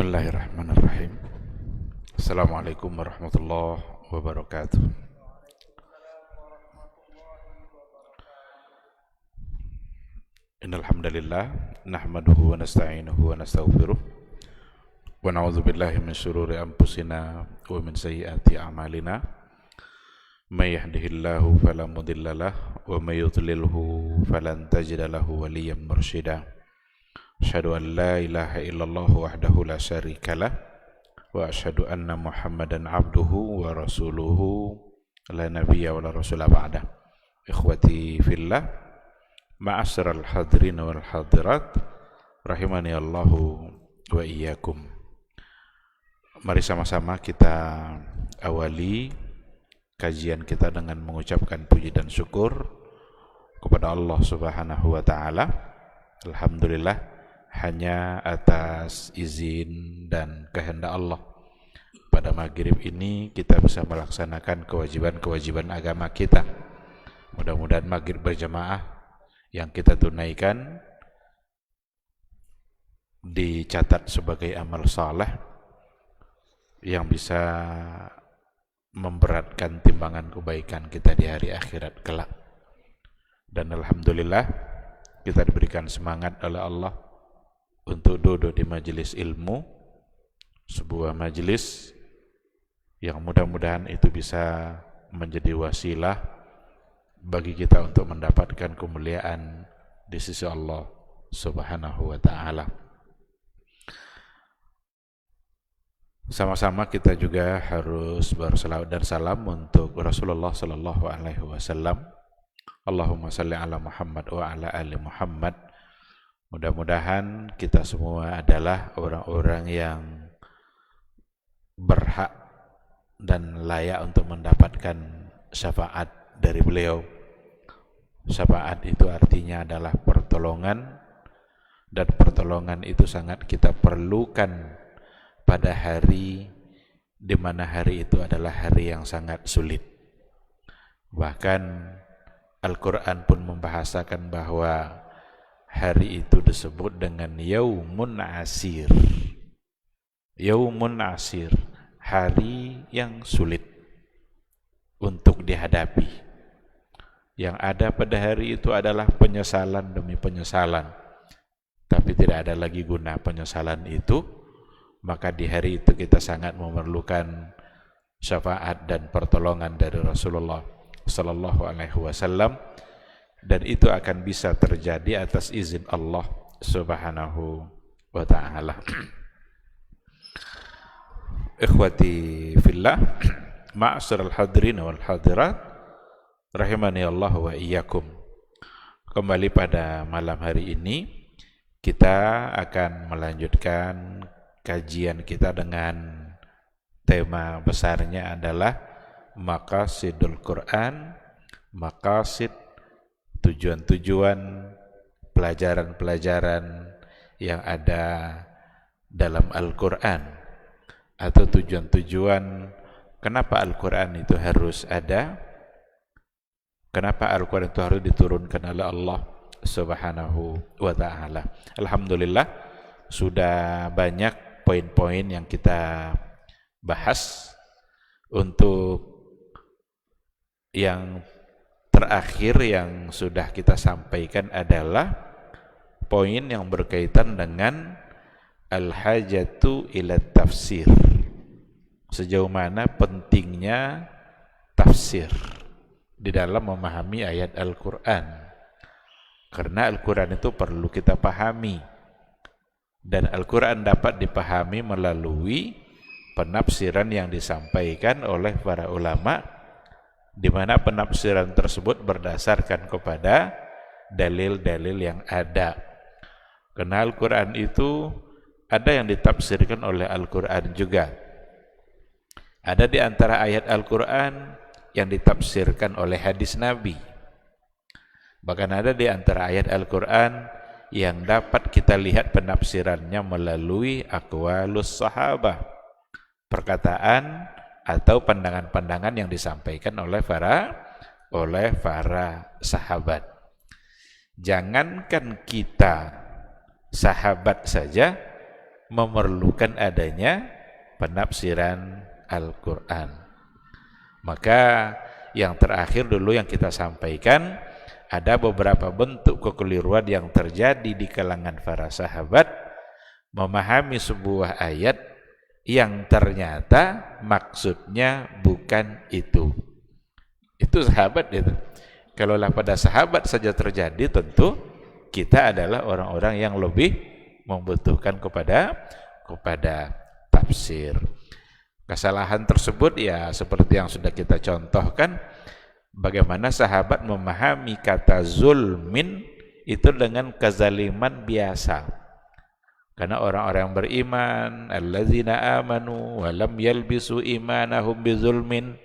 Bismillahirrahmanirrahim. Assalamualaikum warahmatullahi wabarakatuh. Innal hamdalillah nahmaduhu wa nasta'inuhu wa nastaghfiruh wa na'udzu billahi min shururi anfusina wa min sayyiati a'malina. May yahdihillahu fala mudhillalah wa may yudlilhu falan tajida lahu waliyyan mursyida. Asyhadu an la ilaha illallah wahdahu la syarikalah wa asyhadu anna Muhammadan abduhu wa rasuluhu la nabiyya wa la rasula ba'da. Ikhwati fillah, ma'asyiral hadirin wal hadirat, rahimani Allahu wa iyyakum. Mari sama-sama kita awali kajian kita dengan mengucapkan puji dan syukur kepada Allah Subhanahu wa taala. Alhamdulillah, hanya atas izin dan kehendak Allah pada maghrib ini kita bisa melaksanakan kewajiban-kewajiban agama kita. Mudah-mudahan maghrib berjamaah yang kita tunaikan dicatat sebagai amal saleh yang bisa memberatkan timbangan kebaikan kita di hari akhirat kelak. Dan alhamdulillah kita diberikan semangat oleh Allah untuk duduk di majelis ilmu, sebuah majelis yang mudah-mudahan itu bisa menjadi wasilah bagi kita untuk mendapatkan kemuliaan di sisi Allah Subhanahu wa taala. Sama-sama kita juga harus berselawat dan salam untuk Rasulullah sallallahu alaihi wasallam. Allahumma salli ala Muhammad wa ala ali Muhammad. Mudah-mudahan kita semua adalah orang-orang yang berhak dan layak untuk mendapatkan syafaat dari beliau. Syafaat itu artinya adalah pertolongan, dan pertolongan itu sangat kita perlukan pada hari di mana hari itu adalah hari yang sangat sulit. Bahkan Al-Quran pun membahasakan bahwa hari itu disebut dengan Yaumun Asir. Yaumun Asir, hari yang sulit untuk dihadapi. Yang ada pada hari itu adalah penyesalan demi penyesalan. Tapi tidak ada lagi guna penyesalan itu. Maka di hari itu kita sangat memerlukan syafaat dan pertolongan dari Rasulullah sallallahu alaihi wasallam. Dan itu akan bisa terjadi atas izin Allah Subhanahu wa ta'ala. Ikhwati fillah, ma'asyiral hadirin wal hadirat, rahimani Allah wa iyyakum. Kembali pada malam hari ini kita akan melanjutkan kajian kita dengan tema besarnya adalah Maqasidul Quran, maqasid, tujuan-tujuan, pelajaran-pelajaran yang ada dalam Al-Quran, atau tujuan-tujuan kenapa Al-Quran itu harus ada, kenapa Al-Quran itu harus diturunkan oleh Allah Subhanahu wa ta'ala. Alhamdulillah sudah banyak poin-poin yang kita bahas. Untuk yang terakhir yang sudah kita sampaikan adalah poin yang berkaitan dengan al-hajatu ila tafsir. Sejauh mana pentingnya tafsir di dalam memahami ayat Al-Quran. Karena Al-Quran itu perlu kita pahami. Dan Al-Quran dapat dipahami melalui penafsiran yang disampaikan oleh para ulama, di mana penafsiran tersebut berdasarkan kepada dalil-dalil yang ada. Karena Al-Quran itu ada yang ditafsirkan oleh Al-Quran juga. Ada di antara ayat Al-Quran yang ditafsirkan oleh hadis Nabi. Bahkan ada di antara ayat Al-Quran yang dapat kita lihat penafsirannya melalui aqwalus sahabah, perkataan atau pandangan-pandangan yang disampaikan oleh para sahabat. Jangankan kita sahabat saja, memerlukan adanya penafsiran Al-Quran. Maka yang terakhir dulu yang kita sampaikan, ada beberapa bentuk kekeliruan yang terjadi di kalangan para sahabat memahami sebuah ayat yang ternyata maksudnya bukan itu. Itu sahabat itu. Kalaulah pada sahabat saja terjadi, tentu kita adalah orang-orang yang lebih membutuhkan kepada tafsir. Kesalahan tersebut ya seperti yang sudah kita contohkan, bagaimana sahabat memahami kata zulmin itu dengan kezaliman biasa. Karena orang-orang beriman, allazina amanu wa lam yalbisu imanahum bizulmin,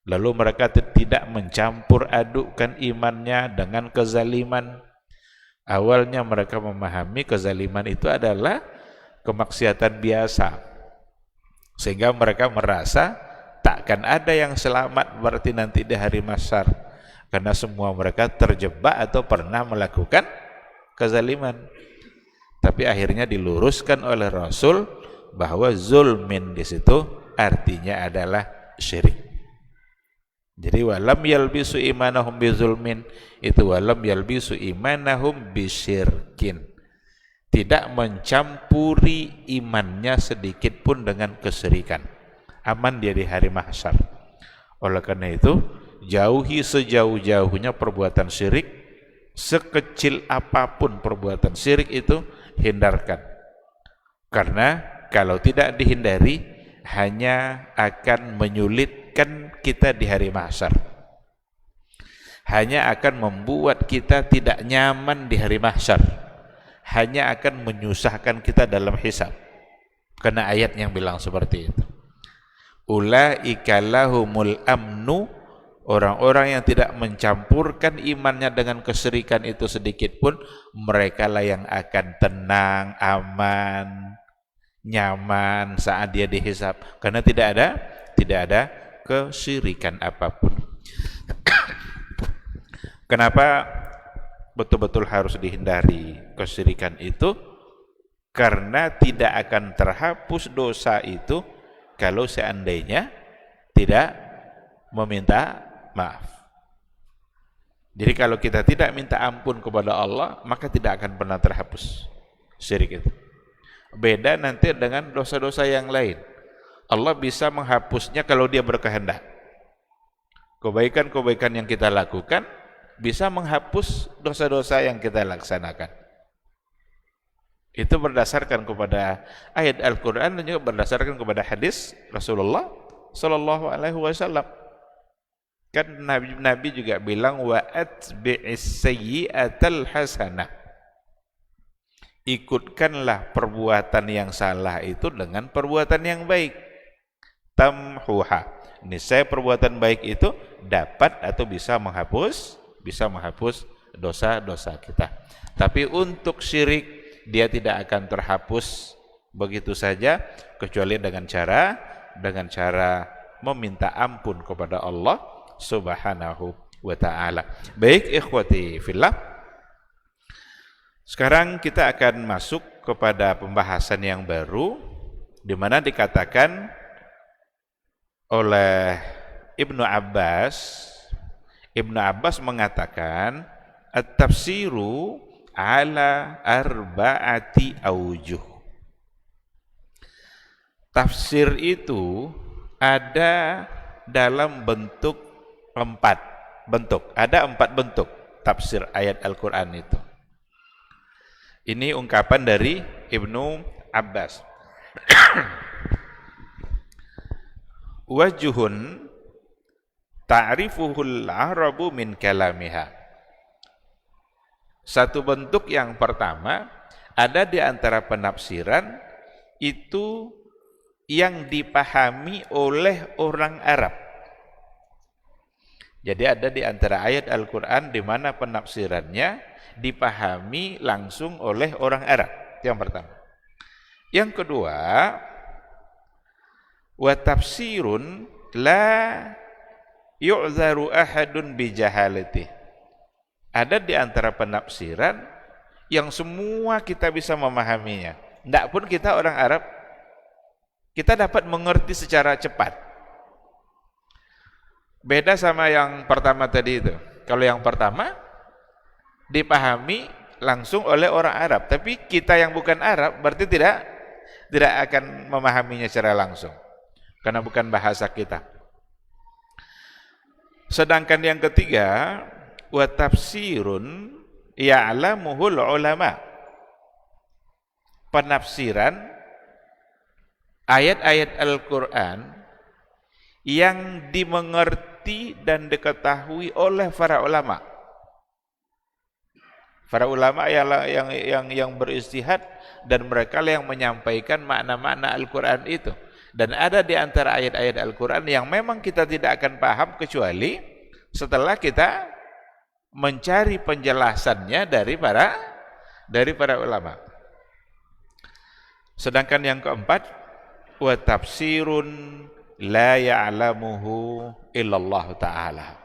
lalu mereka tidak mencampur adukkan imannya dengan kezaliman. Awalnya mereka memahami kezaliman itu adalah kemaksiatan biasa, sehingga mereka merasa takkan ada yang selamat berarti nanti di hari mahsyar, karena semua mereka terjebak atau pernah melakukan kezaliman. Tapi akhirnya diluruskan oleh Rasul bahwa zulmin di situ artinya adalah syirik. Jadi walam yalbisu imanahum bizulmin, itu walam yalbisu imanahum bisyirkin, tidak mencampuri imannya sedikit pun dengan kesyirikan. Aman dia di hari mahsyar. Oleh karena itu, jauhi sejauh-jauhnya perbuatan syirik. Sekecil apapun perbuatan syirik itu hindarkan. Karena kalau tidak dihindari, hanya akan menyulitkan kita di hari mahsyar. Hanya akan membuat kita tidak nyaman di hari mahsyar. Hanya akan menyusahkan kita dalam hisab. Karena ayat yang bilang seperti itu. Ulaika lahumul amnu, orang-orang yang tidak mencampurkan imannya dengan kesyirikan itu sedikit pun, mereka lah yang akan tenang, aman, nyaman saat dia dihisab, karena tidak ada kesyirikan apapun. Kenapa betul-betul harus dihindari kesyirikan itu? Karena tidak akan terhapus dosa itu kalau seandainya tidak meminta maaf. Jadi kalau kita tidak minta ampun kepada Allah, maka tidak akan pernah terhapus syirik itu. Beda nanti dengan dosa-dosa yang lain. Allah bisa menghapusnya kalau dia berkehendak. Kebaikan-kebaikan yang kita lakukan bisa menghapus dosa-dosa yang kita laksanakan. Itu berdasarkan kepada ayat Al-Quran dan juga berdasarkan kepada hadis Rasulullah Sallallahu Alaihi Wasallam. Kan Nabi juga bilang wa atbi'is sayyi'atal hasanah. Ikutkanlah perbuatan yang salah itu dengan perbuatan yang baik. Tamhuha. Niscaya perbuatan baik itu dapat atau bisa menghapus dosa-dosa kita. Tapi untuk syirik dia tidak akan terhapus begitu saja kecuali dengan cara meminta ampun kepada Allah Subhanahu wa ta'ala. Baik ikhwati fillah, sekarang kita akan masuk kepada pembahasan yang baru, di mana dikatakan oleh Ibnu Abbas mengatakan at-tafsiru ala arba'ati aujuh. Tafsir itu ada dalam bentuk 4 bentuk. Ada 4 bentuk tafsir ayat Al-Quran itu. Ini ungkapan dari Ibnu Abbas. Wajuhun ta'rifuhul arabu min kalamiha. Satu bentuk yang pertama, ada di antara penafsiran itu yang dipahami oleh orang Arab. Jadi ada di antara ayat Al-Quran di mana penafsirannya dipahami langsung oleh orang Arab. Itu yang pertama. Yang kedua, wa tafsirun la yu'zaru ahadun bijahalati. Ada di antara penafsiran yang semua kita bisa memahaminya, Ndak pun kita orang Arab, kita dapat mengerti secara cepat. Beda sama yang pertama tadi itu. Kalau yang pertama dipahami langsung oleh orang Arab, tapi kita yang bukan Arab berarti tidak akan memahaminya secara langsung karena bukan bahasa kita. Sedangkan yang ketiga, wa tafsirun ya'lamuhul ulama. Penafsiran ayat-ayat Al-Qur'an yang dimengerti dan diketahui oleh para ulama. Para ulama yang beristihad dan mereka yang menyampaikan makna-makna Al-Qur'an itu. Dan ada di antara ayat-ayat Al-Qur'an yang memang kita tidak akan paham kecuali setelah kita mencari penjelasannya dari para ulama. Sedangkan yang keempat, wa tafsirun la ya'lamuhu illallah ta'ala.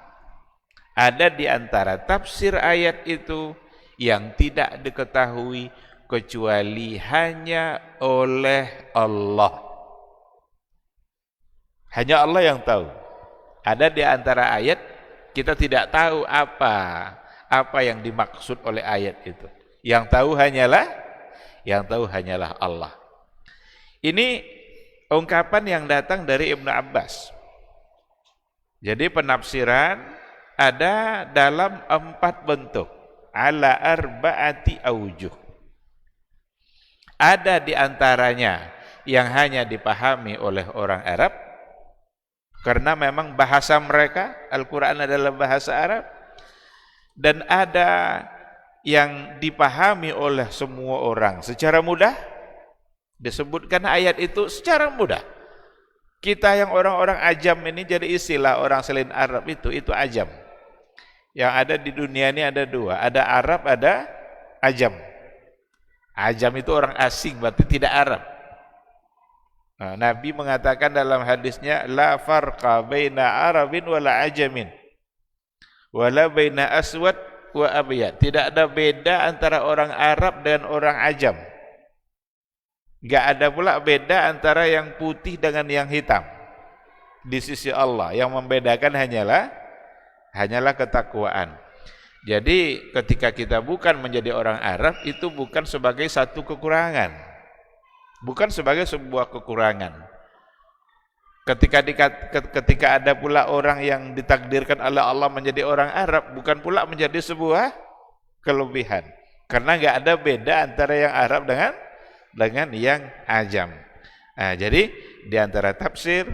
Ada di antara tafsir ayat itu yang tidak diketahui kecuali hanya oleh Allah. Hanya Allah yang tahu. Ada di antara ayat kita tidak tahu apa yang dimaksud oleh ayat itu. Yang tahu hanyalah Allah. Ini ungkapan yang datang dari Ibnu Abbas. Jadi penafsiran ada dalam 4 bentuk, ala arba'ati aujuh. Ada di antaranya yang hanya dipahami oleh orang Arab karena memang bahasa mereka, Al-Qur'an adalah bahasa Arab, dan ada yang dipahami oleh semua orang secara mudah. Disebutkan ayat itu secara mudah. Kita yang orang-orang ajam ini, jadi istilah orang selain Arab itu ajam. Yang ada di dunia ini ada 2, ada Arab, ada ajam. Ajam itu orang asing, berarti tidak Arab. Nah, Nabi mengatakan dalam hadisnya, la farqa baina Arabin wala ajamin wala baina aswad wa abyad. Tidak ada beda antara orang Arab dan orang ajam. Enggak ada pula beda antara yang putih dengan yang hitam. Di sisi Allah yang membedakan hanyalah ketakwaan. Jadi ketika kita bukan menjadi orang Arab, itu bukan sebagai satu kekurangan. Bukan sebagai sebuah kekurangan. Ketika ada pula orang yang ditakdirkan oleh Allah menjadi orang Arab, bukan pula menjadi sebuah kelebihan. Karena enggak ada beda antara yang Arab dengan yang ajam. Nah, jadi di antara tafsir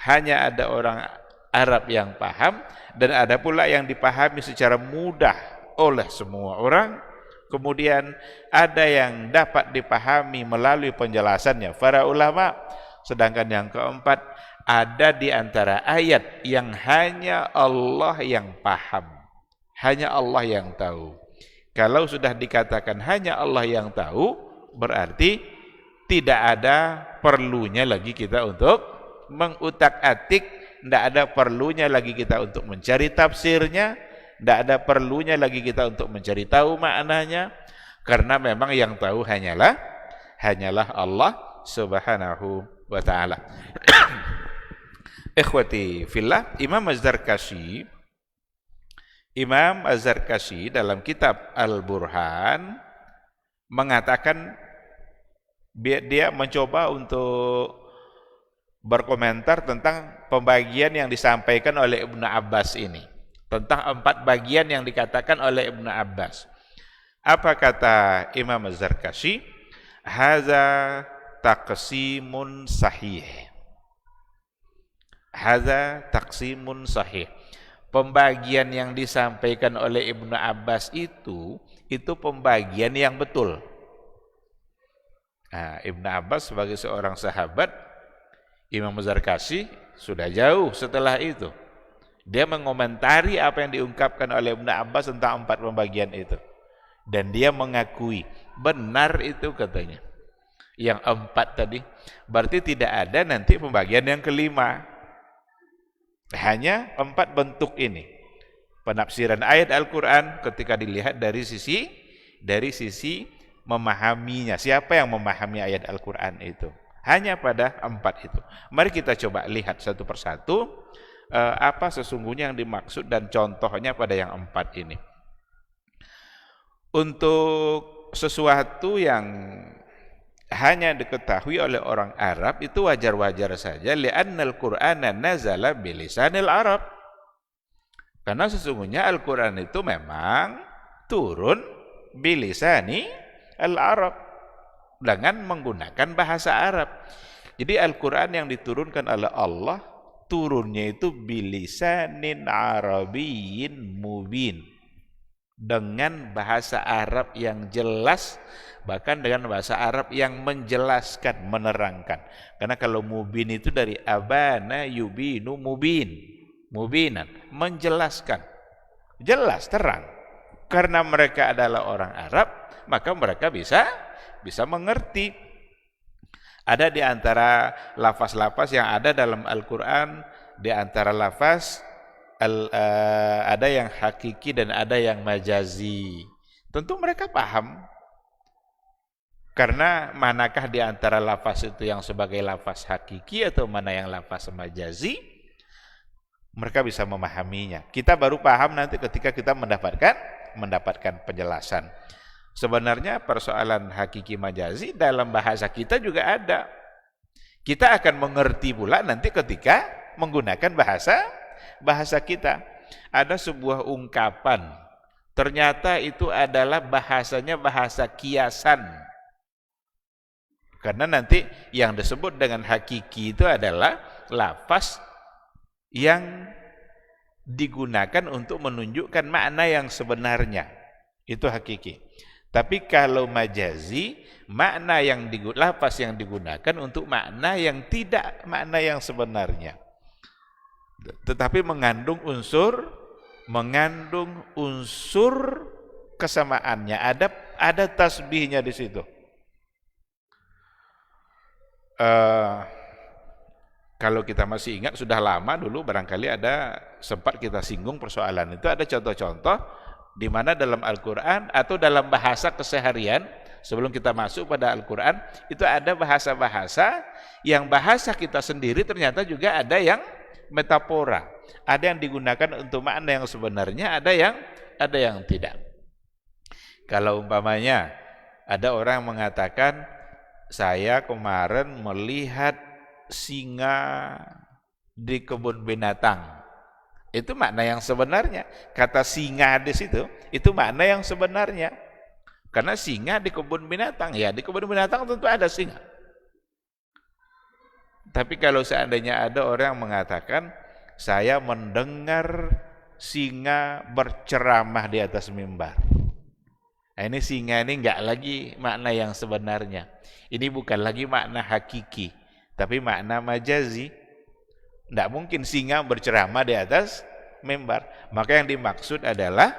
hanya ada orang Arab yang paham dan ada pula yang dipahami secara mudah oleh semua orang. Kemudian ada yang dapat dipahami melalui penjelasannya para ulama. Sedangkan yang keempat, ada di antara ayat yang hanya Allah yang paham, hanya Allah yang tahu. Kalau sudah dikatakan hanya Allah yang tahu, berarti tidak ada perlunya lagi kita untuk mengutak-atik, tidak ada perlunya lagi kita untuk mencari tafsirnya, tidak ada perlunya lagi kita untuk mencari tahu maknanya, karena memang yang tahu hanyalah Allah Subhanahu wa ta'ala. Ikhwati fillah, Imam Az-Zarkashi dalam kitab Al-Burhan mengatakan, dia mencoba untuk berkomentar tentang pembagian yang disampaikan oleh Ibnu Abbas ini, tentang 4 bagian yang dikatakan oleh Ibnu Abbas. Apa kata Imam Az-Zarkashi? Haza taqsimun sahih. Haza taqsimun sahih. Pembagian yang disampaikan oleh Ibnu Abbas itu pembagian yang betul. Nah, Ibnu Abbas sebagai seorang sahabat, Imam Az-Zarkashi sudah jauh setelah itu. Dia mengomentari apa yang diungkapkan oleh Ibnu Abbas tentang 4 pembagian itu. Dan dia mengakui, benar itu katanya. Yang 4 tadi, berarti tidak ada nanti pembagian yang kelima. Hanya 4 bentuk ini. Penafsiran ayat Al-Quran ketika dilihat dari sisi memahaminya. Siapa yang memahami ayat Al-Quran itu? Hanya pada 4 itu. Mari kita coba lihat satu persatu apa sesungguhnya yang dimaksud dan contohnya pada yang 4 ini. Untuk sesuatu yang hanya diketahui oleh orang Arab itu wajar-wajar saja, li'annal Qur'ana nazala bilisanil Arab. Karena sesungguhnya Al-Qur'an itu memang turun bilisani al-Arab, dengan menggunakan bahasa Arab. Jadi Al-Qur'an yang diturunkan oleh Allah turunnya itu bilisanin arabiyyin mubin, dengan bahasa Arab yang jelas, bahkan dengan bahasa Arab yang menjelaskan, menerangkan. Karena kalau mubin itu dari abana yubinu mubin, mubinan, menjelaskan, jelas, terang. Karena mereka adalah orang Arab, maka mereka bisa mengerti. Ada di antara lafaz-lafaz yang ada dalam Al-Quran, di antara lafaz ada yang hakiki dan ada yang majazi. Tentu mereka paham. Karena manakah di antara lafaz itu yang sebagai lafaz hakiki atau mana yang lafaz majazi, mereka bisa memahaminya. Kita baru paham nanti ketika kita mendapatkan penjelasan. Sebenarnya persoalan hakiki majazi dalam bahasa kita juga ada. Kita akan mengerti pula nanti ketika menggunakan bahasa kita. Ada sebuah ungkapan, ternyata itu adalah bahasanya bahasa kiasan. Karena nanti yang disebut dengan hakiki itu adalah lafaz yang digunakan untuk menunjukkan makna yang sebenarnya. Itu hakiki. Tapi kalau majazi, makna yang lafaz yang digunakan untuk makna yang tidak makna yang sebenarnya. Tetapi mengandung unsur kesamaannya, ada tasbihnya di situ. Kalau kita masih ingat, sudah lama dulu barangkali ada sempat kita singgung persoalan itu, ada contoh-contoh di mana dalam Al-Quran atau dalam bahasa keseharian, sebelum kita masuk pada Al-Quran, itu ada bahasa-bahasa yang bahasa kita sendiri ternyata juga ada yang metafora, ada yang digunakan untuk makna yang sebenarnya, ada yang tidak. Kalau umpamanya ada orang mengatakan, saya kemarin melihat singa di kebun binatang. Itu makna yang sebenarnya. Kata singa di situ, itu makna yang sebenarnya. Karena singa di kebun binatang, ya di kebun binatang tentu ada singa. Tapi kalau seandainya ada orang yang mengatakan, saya mendengar singa berceramah di atas mimbar. Nah, ini singa ini enggak lagi makna yang sebenarnya. Ini bukan lagi makna hakiki, tapi makna majazi. Tidak mungkin singa berceramah di atas mimbar. Maka yang dimaksud adalah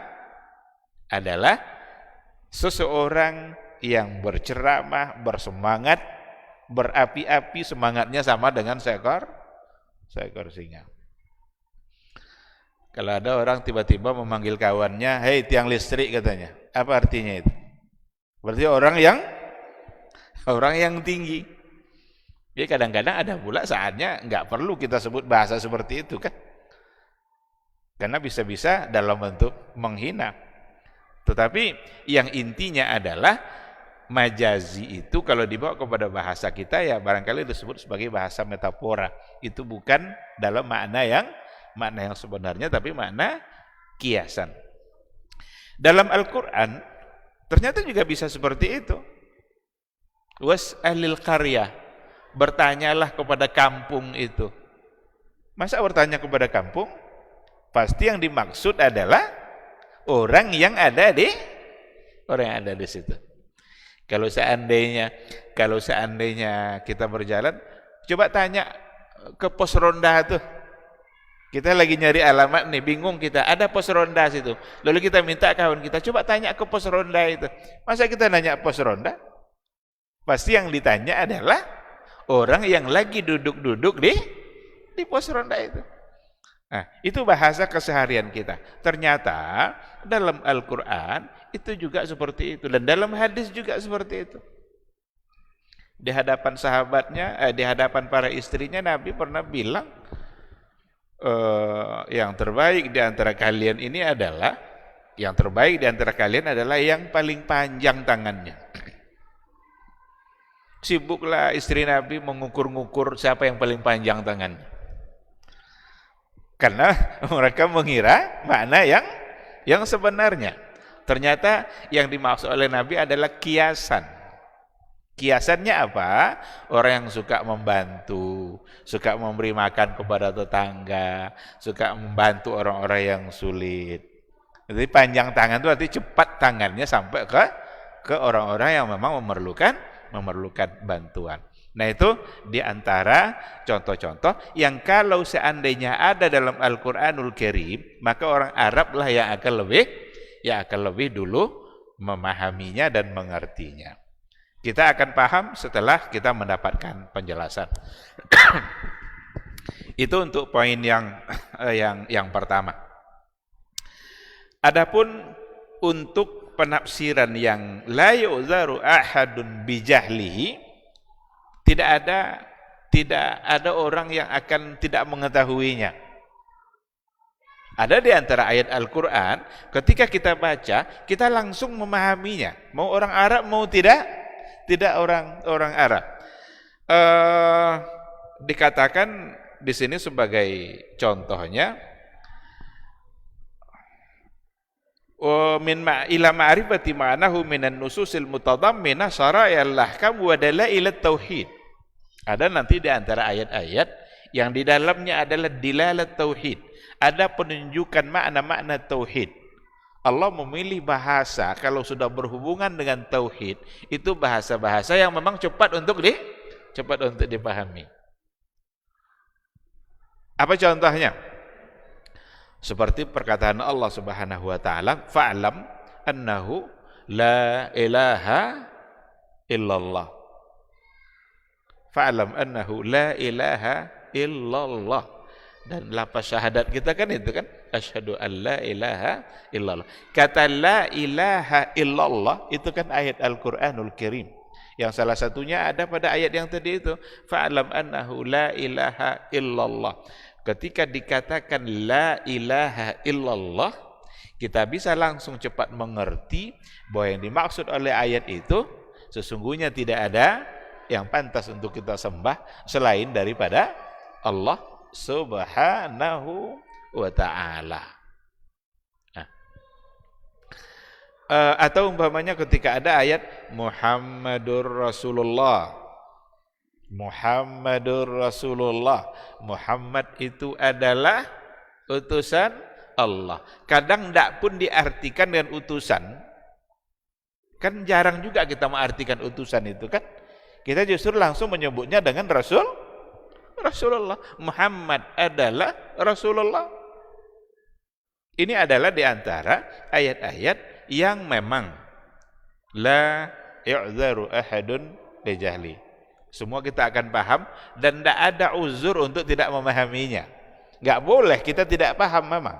seseorang yang berceramah, bersemangat, berapi-api, semangatnya sama dengan seekor singa. Kalau ada orang tiba-tiba memanggil kawannya, hei tiang listrik katanya. Apa artinya itu? Berarti orang yang tinggi. Jadi kadang-kadang ada pula saatnya nggak perlu kita sebut bahasa seperti itu kan. Karena bisa-bisa dalam bentuk menghina. Tetapi yang intinya adalah majazi itu kalau dibawa kepada bahasa kita ya barangkali disebut sebagai bahasa metafora. Itu bukan dalam makna yang sebenarnya, tapi makna kiasan. Dalam Al-Quran ternyata juga bisa seperti itu. Was'alil qaryah, bertanyalah kepada kampung itu. Masa bertanya kepada kampung? Pasti yang dimaksud adalah orang yang ada di situ. Kalau seandainya kita berjalan, coba tanya ke pos ronda tuh. Kita lagi nyari alamat nih, bingung kita, ada pos ronda situ. Lalu kita minta kawan kita, coba tanya ke pos ronda itu. Masa kita nanya pos ronda? Pasti yang ditanya adalah orang yang lagi duduk-duduk di pos ronda itu. Nah, itu bahasa keseharian kita. Ternyata dalam Al-Quran itu juga seperti itu. Dan dalam hadis juga seperti itu. Di hadapan sahabatnya, di hadapan para istrinya, Nabi pernah bilang, yang terbaik di antara kalian ini adalah, yang terbaik di antara kalian adalah yang paling panjang tangannya. Sibuklah istri Nabi mengukur-ngukur siapa yang paling panjang tangannya. Karena mereka mengira makna yang sebenarnya. Ternyata yang dimaksud oleh Nabi adalah kiasan. Kiasannya apa? Orang yang suka membantu, suka memberi makan kepada tetangga, suka membantu orang-orang yang sulit. Jadi panjang tangan itu arti cepat tangannya sampai ke orang-orang yang memang memerlukan bantuan. Nah, itu diantara contoh-contoh yang kalau seandainya ada dalam Al-Quranul Karim, maka orang Arab lah yang akan lebih dulu memahaminya dan mengertinya. Kita akan paham setelah kita mendapatkan penjelasan. Itu untuk poin yang pertama. Adapun untuk penafsiran yang la yu'zaru ahadun bijahlihi, tidak ada orang yang akan tidak mengetahuinya. Ada di antara ayat Al-Quran, ketika kita baca, kita langsung memahaminya. Mau orang Arab, mau tidak orang Arab. Dikatakan di sini sebagai contohnya, min ila ma'rifati ma'nahu minan nususil mutadamminah syara'il ahkam wa dalailat tauhid. Ada nanti di antara ayat-ayat yang di dalamnya adalah dilalat tauhid. Ada penunjukan makna-makna tauhid. Allah memilih bahasa kalau sudah berhubungan dengan tauhid, itu bahasa-bahasa yang memang cepat untuk dipahami. Apa contohnya? Seperti perkataan Allah Subhanahu wa taala, fa'lam annahu la ilaha illallah. Fa'lam annahu la ilaha illallah. Dan lafaz syahadat kita kan itu kan, asyhadu an la ilaha illallah. Kata la ilaha illallah itu kan ayat Al-Qur'anul Karim. Yang salah satunya ada pada ayat yang tadi itu, fa'lam annahu la ilaha illallah. Ketika dikatakan la ilaha illallah, kita bisa langsung cepat mengerti bahwa yang dimaksud oleh ayat itu sesungguhnya tidak ada yang pantas untuk kita sembah selain daripada Allah Subhanahu wa ta'ala. Nah. Atau umpamanya ketika ada ayat Muhammadur Rasulullah. Muhammadur Rasulullah. Muhammad itu adalah utusan Allah. Kadang tidak pun diartikan dengan utusan. Kan jarang juga kita mengartikan utusan itu kan. Kita justru langsung menyebutnya dengan Rasulullah. Muhammad adalah Rasulullah. Ini adalah di antara ayat-ayat yang memang la yu'zaru ahadun bijahli. Semua kita akan paham dan tidak ada uzur untuk tidak memahaminya. Enggak boleh kita tidak paham memang.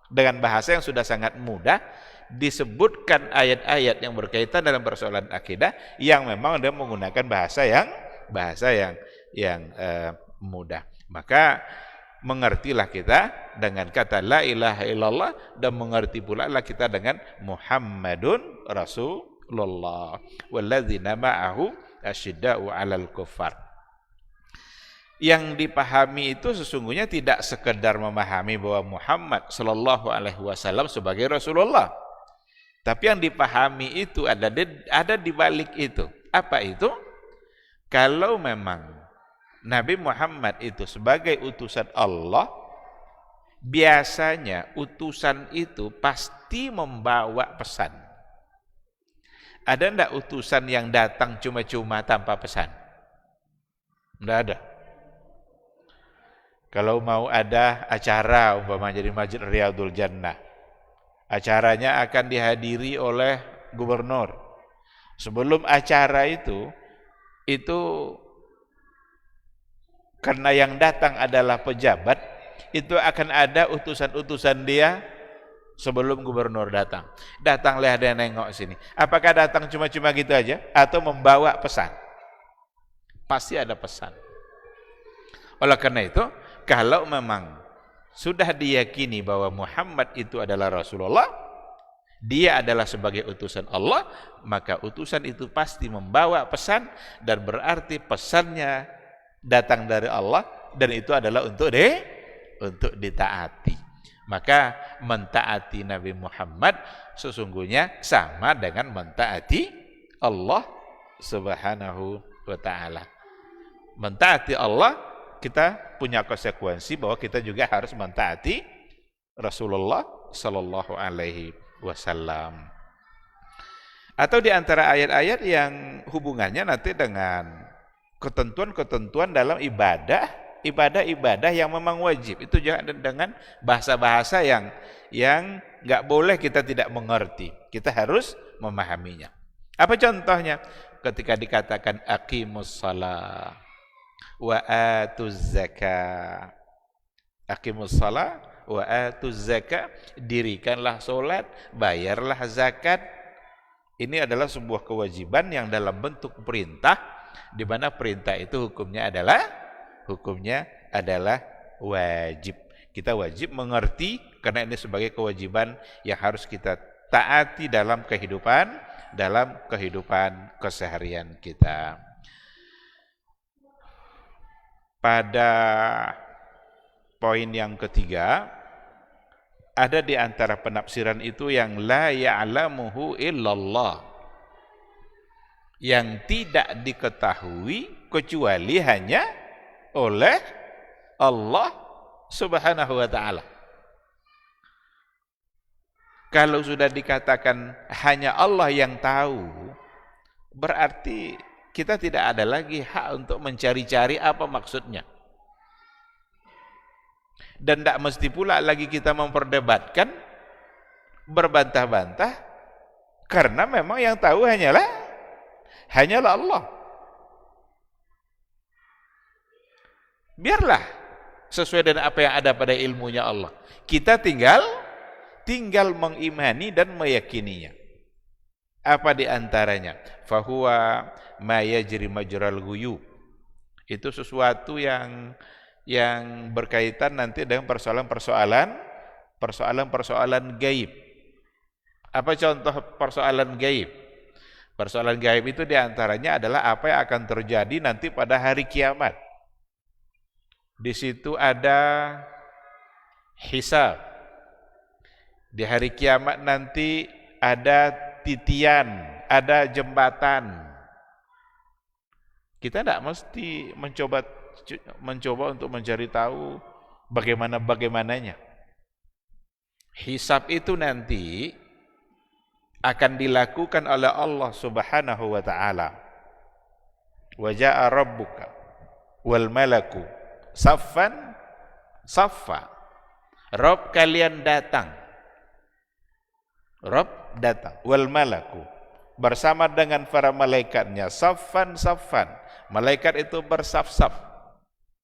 Dengan bahasa yang sudah sangat mudah disebutkan ayat-ayat yang berkaitan dalam persoalan akidah yang memang dia menggunakan bahasa yang mudah. Maka mengertilah kita dengan kata la ilaha illallah dan mengerti pula lah kita dengan Muhammadun Rasulullah walladzina ma'ahu asyidda'u 'alal kuffar. Yang dipahami itu sesungguhnya tidak sekedar memahami bahwa Muhammad sallallahu alaihi wasallam sebagai Rasulullah. Tapi yang dipahami itu ada di balik itu. Apa itu? Kalau memang Nabi Muhammad itu sebagai utusan Allah, biasanya utusan itu pasti membawa pesan. Ada enggak utusan yang datang cuma-cuma tanpa pesan? Enggak ada. Kalau mau ada acara umpamanya di Masjid Riyadul Jannah, acaranya akan dihadiri oleh gubernur. Sebelum acara itu karena yang datang adalah pejabat, itu akan ada utusan-utusan dia sebelum gubernur datang. Datanglah dia nengok sini. Apakah datang cuma-cuma gitu aja atau membawa pesan? Pasti ada pesan. Oleh karena itu, kalau memang sudah diyakini bahwa Muhammad itu adalah Rasulullah, dia adalah sebagai utusan Allah, maka utusan itu pasti membawa pesan dan berarti pesannya datang dari Allah dan itu adalah untuk ditaati. Maka mentaati Nabi Muhammad sesungguhnya sama dengan mentaati Allah Subhanahu wa taala. Mentaati Allah, kita punya konsekuensi bahwa kita juga harus mentaati Rasulullah sallallahu alaihi wasallam. Atau di antara ayat-ayat yang hubungannya nanti dengan ketentuan-ketentuan dalam ibadah yang memang wajib. Itu juga dengan bahasa-bahasa yang enggak boleh kita tidak mengerti. Kita harus memahaminya. Apa contohnya? Ketika dikatakan aqimus shalah wa atuz zakah. Aqimus shalah wa atuz zakah, dirikanlah salat, bayarlah zakat. Ini adalah sebuah kewajiban yang dalam bentuk perintah, di mana perintah itu hukumnya adalah wajib. Kita wajib mengerti karena ini sebagai kewajiban yang harus kita taati dalam kehidupan keseharian kita. Pada poin yang ketiga, ada di antara penafsiran itu yang la ya'lamuhu illallah, yang tidak diketahui kecuali hanya oleh Allah Subhanahu wa ta'ala. Kalau sudah dikatakan hanya Allah yang tahu, berarti kita tidak ada lagi hak untuk mencari-cari apa maksudnya. Dan tidak mesti pula lagi kita memperdebatkan, berbantah-bantah, karena memang yang tahu hanyalah Allah. Biarlah sesuai dengan apa yang ada pada ilmunya Allah. Kita tinggal mengimani dan meyakininya. Apa di antaranya? Fahuwa ma yajri majral ghuyub. Itu sesuatu yang berkaitan nanti dengan persoalan gaib. Apa contoh persoalan gaib? Persoalan gaib itu diantaranya adalah apa yang akan terjadi nanti pada hari kiamat. Di situ ada hisab. Di hari kiamat nanti ada titian, ada jembatan. Kita tidak mesti mencoba untuk mencari tahu bagaimana-bagaimananya. Hisab itu nanti akan dilakukan oleh Allah Subhanahu wa ta'ala. Wa ja'a rabbuka wal malaku saffan saffa. Rabb kalian datang. Rabb datang. Wal malaku, bersama dengan para malaikatnya, saffan saffan. Malaikat itu bersaf-saf.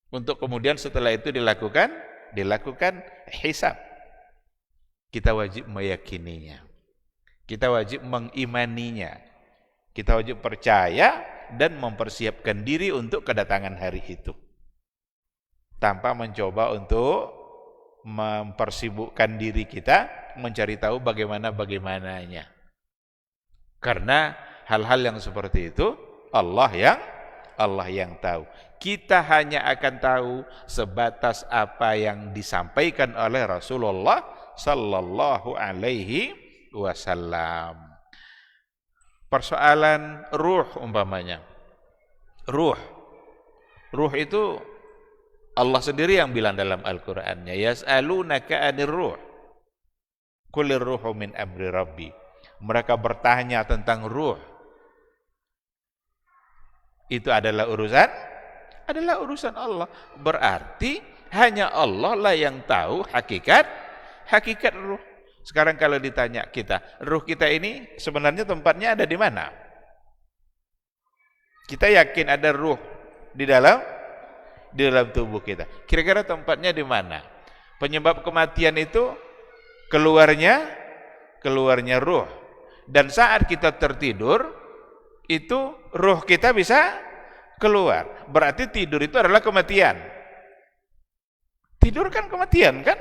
Untuk kemudian setelah itu dilakukan hisab. Kita wajib meyakininya. Kita wajib mengimaninya. Kita wajib percaya dan mempersiapkan diri untuk kedatangan hari itu. Tanpa mencoba untuk mempersibukkan diri kita mencari tahu bagaimana-bagaimananya. Karena hal-hal yang seperti itu Allah yang tahu. Kita hanya akan tahu sebatas apa yang disampaikan oleh Rasulullah sallallahu alaihi wasallam. Persoalan ruh umpamanya. Ruh itu Allah sendiri yang bilang dalam Al-Qur'annya, yas'alunaka 'anir ruh. Qulir ruhu min amri rabbi. Mereka bertanya tentang ruh. Itu adalah urusan Allah. Berarti hanya Allah lah yang tahu hakikat ruh. Sekarang kalau ditanya kita, ruh kita ini sebenarnya tempatnya ada di mana? Kita yakin ada ruh di dalam tubuh kita. Kira-kira tempatnya di mana? Penyebab kematian itu keluarnya ruh. Dan saat kita tertidur, itu ruh kita bisa keluar. Berarti tidur itu adalah kematian. Tidur kan kematian kan?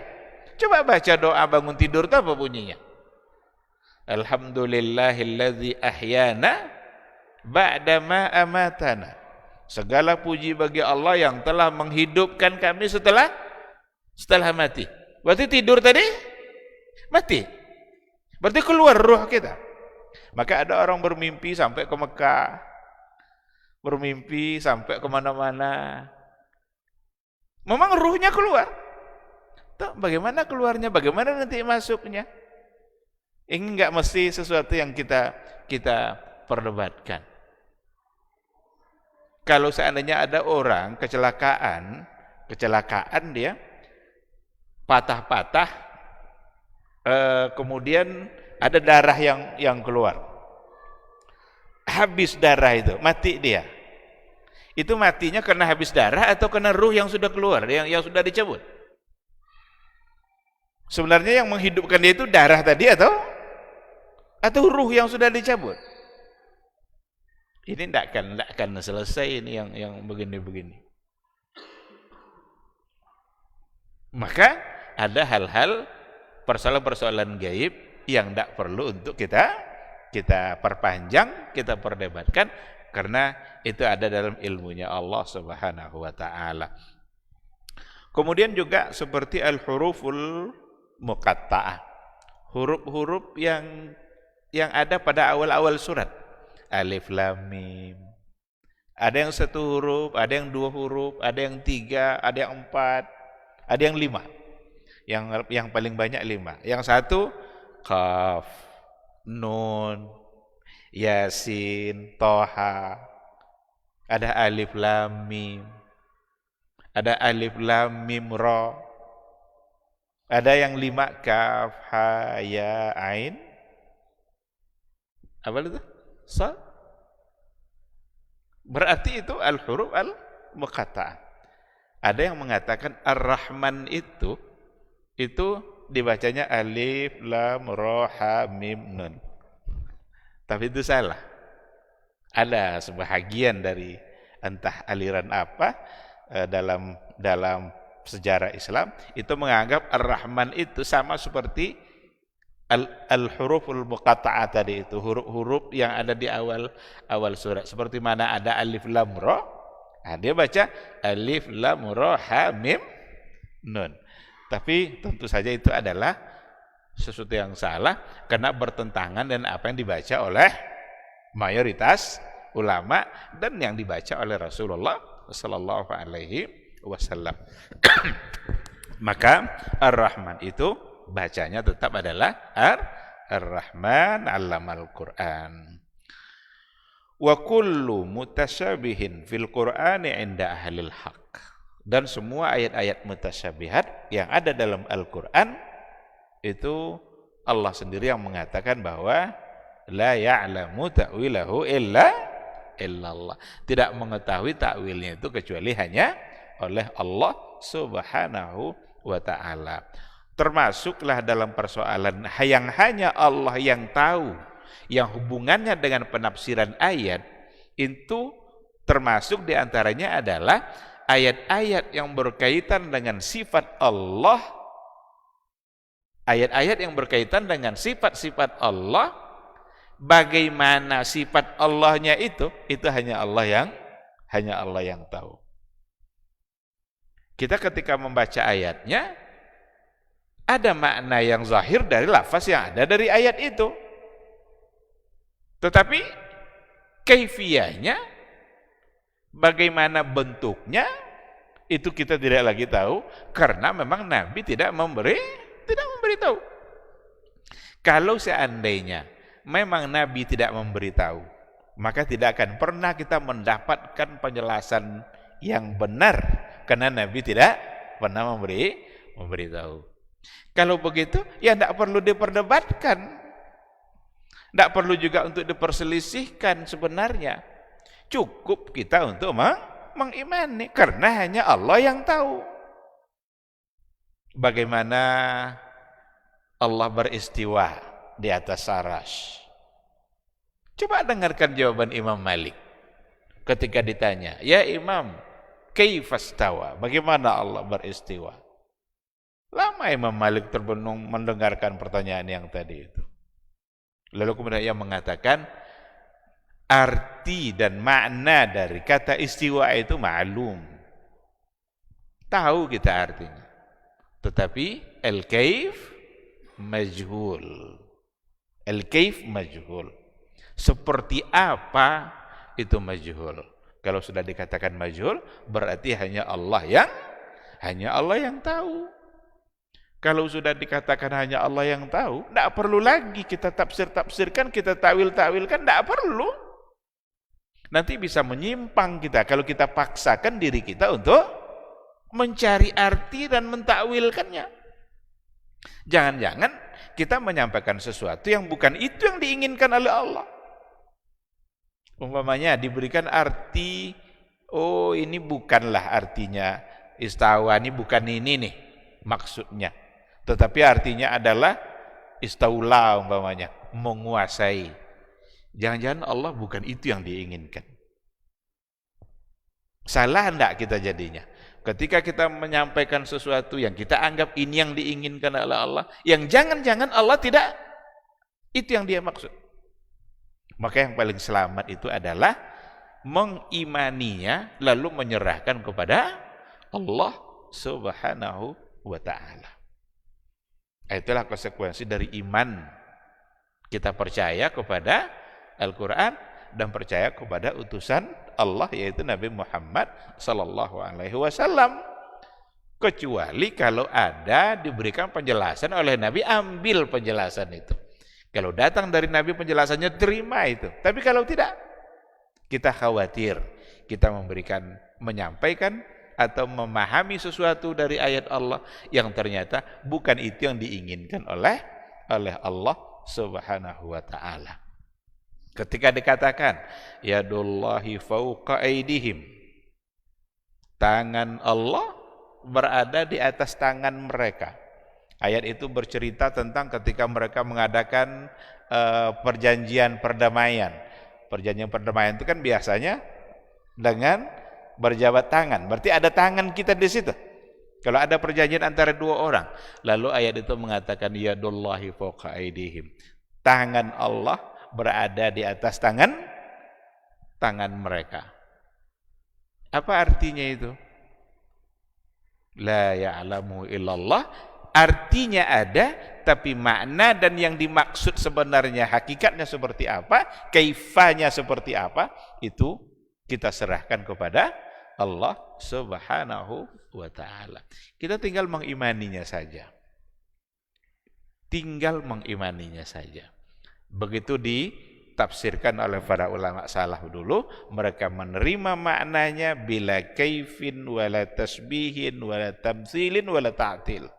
Coba baca doa bangun tidur itu apa bunyinya? Alhamdulillahilladzi ahyana ba'dama amatana. Segala puji bagi Allah yang telah menghidupkan kami setelah mati. Berarti tidur tadi mati. Berarti keluar ruh kita. Maka ada orang bermimpi sampai ke Mekah, bermimpi sampai kemana-mana. Memang ruhnya keluar. Tuh, bagaimana keluarnya? Bagaimana nanti masuknya? Ini enggak mesti sesuatu yang kita perdebatkan. Kalau seandainya ada orang kecelakaan dia patah-patah, kemudian ada darah yang keluar, habis darah itu, mati dia. Itu matinya karena habis darah atau karena ruh yang sudah keluar, yang sudah dicabut? Sebenarnya yang menghidupkan dia itu darah tadi atau ruh yang sudah dicabut? Ini tidak akan selesai ini yang begini-begini. Maka ada hal-hal persoalan-persoalan gaib yang tidak perlu untuk kita perpanjang, kita perdebatkan, karena itu ada dalam ilmunya Allah Subhanahu wa taala. Kemudian juga seperti al-huruful muqatta'ah. Huruf-huruf yang ada pada awal-awal surat. Alif lam mim. Ada yang 1 huruf, ada yang 2 huruf, ada yang 3, ada yang 4, ada yang 5. Yang paling banyak 5. Yang 1 Qaf, Nun, Yasin, Toha. Ada alif lam mim. Ada alif lam mim ra. Ada yang 5 Kaf, Ha, Ya, Ain. Apa itu? Sa. Berarti itu al-huruf al-muqatta'ah. Ada yang mengatakan Ar-Rahman itu dibacanya alif lam ra ha mim nun. Tapi itu salah. Ada sebahagian dari entah aliran apa dalam sejarah Islam itu menganggap Ar-Rahman itu sama seperti al-huruful muqatta'ah tadi itu, huruf-huruf yang ada di awal surat. Seperti mana ada alif lam ra, dia baca alif lam ra ha mim nun. Tapi tentu saja itu adalah sesuatu yang salah karena bertentangan dengan apa yang dibaca oleh mayoritas ulama dan yang dibaca oleh Rasulullah sallallahu alaihi wasallam. Maka Ar-Rahman itu bacanya tetap adalah Ar-Rahman 'allamal Qur'an. Wa kullu mutasyabihin fil Qur'ani 'inda ahlil haqq. Dan semua ayat-ayat mutasyabihat yang ada dalam Al-Qur'an itu Allah sendiri yang mengatakan bahwa la ya'lamu ta'wilahu illa Allah. Tidak mengetahui takwilnya itu kecuali hanya oleh Allah Subhanahu wa ta'ala. Termasuklah dalam persoalan yang hanya Allah yang tahu, yang hubungannya dengan penafsiran ayat, itu termasuk diantaranya adalah ayat-ayat yang berkaitan dengan sifat Allah, ayat-ayat yang berkaitan dengan sifat-sifat Allah. Bagaimana sifat Allahnya itu hanya Allah yang tahu. Kita ketika membaca ayatnya ada makna yang zahir dari lafaz yang ada dari ayat itu. Tetapi kaifiyahnya, bagaimana bentuknya, itu kita tidak lagi tahu karena memang Nabi tidak memberitahu. Kalau seandainya memang Nabi tidak memberitahu, maka tidak akan pernah kita mendapatkan penjelasan yang benar karena Nabi tidak pernah memberitahu. Kalau begitu, ya tidak perlu diperdebatkan. Tidak perlu juga untuk diperselisihkan sebenarnya. Cukup kita untuk mengimani, karena hanya Allah yang tahu. bagaimana Allah beristiwa di atas arsy. Coba dengarkan jawaban Imam Malik ketika ditanya, "Ya Imam, kaifastawa?" Bagaimana Allah beristiwa? Lama Imam Malik terbenung mendengarkan pertanyaan yang tadi itu. Lalu kemudian ia mengatakan, arti dan makna dari kata istiwa itu ma'lum. Tahu kita artinya. Tetapi al-kaif majhul. Al-kaif majhul. Seperti apa itu majhul. Kalau sudah dikatakan majhul, berarti hanya Allah yang tahu. Kalau sudah dikatakan hanya Allah yang tahu, tidak perlu lagi kita tafsir-tafsirkan, kita ta'wil-ta'wilkan, tidak perlu. Nanti bisa menyimpang kita kalau kita paksakan diri kita untuk mencari arti dan mentakwilkannya. Jangan-jangan kita menyampaikan sesuatu yang bukan itu yang diinginkan oleh Allah. Umpamanya diberikan arti, oh ini bukanlah artinya istawa, ini bukan ini nih maksudnya. Tetapi artinya adalah istaula umpamanya, menguasai. Jangan-jangan Allah bukan itu yang diinginkan. Salah enggak kita jadinya? Ketika kita menyampaikan sesuatu yang kita anggap ini yang diinginkan oleh Allah, yang jangan-jangan Allah tidak itu yang dia maksud. Maka yang paling selamat itu adalah mengimaninya lalu menyerahkan kepada Allah Subhanahu wa ta'ala. Itulah konsekuensi dari iman. Kita percaya kepada Al-Quran dan percaya kepada utusan Allah, yaitu Nabi Muhammad sallallahu alaihi wasallam. Kecuali kalau ada diberikan penjelasan oleh Nabi, ambil penjelasan itu. Kalau datang dari Nabi penjelasannya, terima itu. Tapi kalau tidak, kita khawatir kita menyampaikan atau memahami sesuatu dari ayat Allah yang ternyata bukan itu yang diinginkan oleh Allah Subhanahu wa ta'ala. Ketika dikatakan yadullahi fauqa aidihim, tangan Allah berada di atas tangan mereka. Ayat itu bercerita tentang ketika mereka mengadakan perjanjian perdamaian. Perjanjian perdamaian itu kan biasanya dengan berjabat tangan. Berarti ada tangan kita di situ. Kalau ada perjanjian antara dua orang, lalu ayat itu mengatakan yadullahi fauqa aidihim. Tangan Allah berada di atas tangan mereka. Apa artinya itu? La ya'lamu illallah. Artinya ada, tapi makna dan yang dimaksud sebenarnya hakikatnya seperti apa, kaifanya seperti apa, itu kita serahkan kepada Allah Subhanahu wa ta'ala. Kita tinggal mengimaninya saja. Begitu ditafsirkan oleh para ulama salaf dulu, mereka menerima maknanya bila kaifin wala tasbihin wala tamtsilin wala ta'til.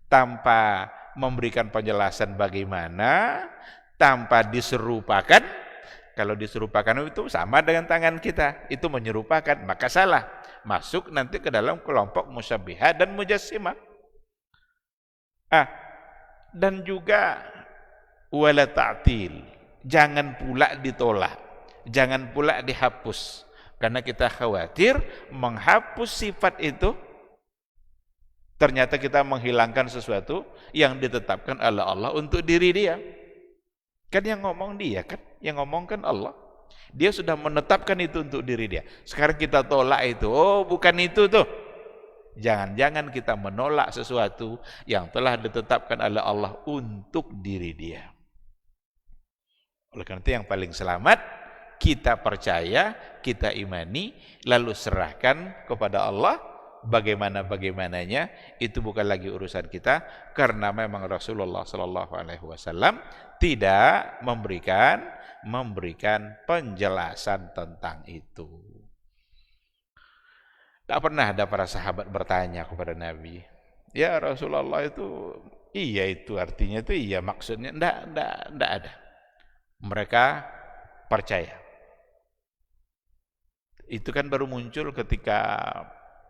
Tanpa memberikan penjelasan bagaimana, tanpa diserupakan. Kalau diserupakan itu sama dengan tangan kita, itu menyerupakan, maka salah. Masuk nanti ke dalam kelompok musyabihah dan mujassimah. Dan juga wala ta'til, jangan pula ditolak, jangan pula dihapus, karena kita khawatir menghapus sifat itu ternyata kita menghilangkan sesuatu yang ditetapkan oleh Allah untuk diri dia. Kan yang ngomong dia kan, yang ngomong kan Allah. Dia sudah menetapkan itu untuk diri dia. Sekarang kita tolak itu, oh bukan itu tuh. Jangan-jangan kita menolak sesuatu yang telah ditetapkan oleh Allah untuk diri dia. Oleh karena itu yang paling selamat, kita percaya, kita imani, lalu serahkan kepada Allah. Bagaimananya itu bukan lagi urusan kita, karena memang Rasulullah sallallahu alaihi wasallam tidak memberikan penjelasan tentang itu. Tak pernah ada para sahabat bertanya kepada Nabi, ya Rasulullah itu iya itu artinya itu iya maksudnya, enggak ada. Mereka percaya. Itu kan baru muncul ketika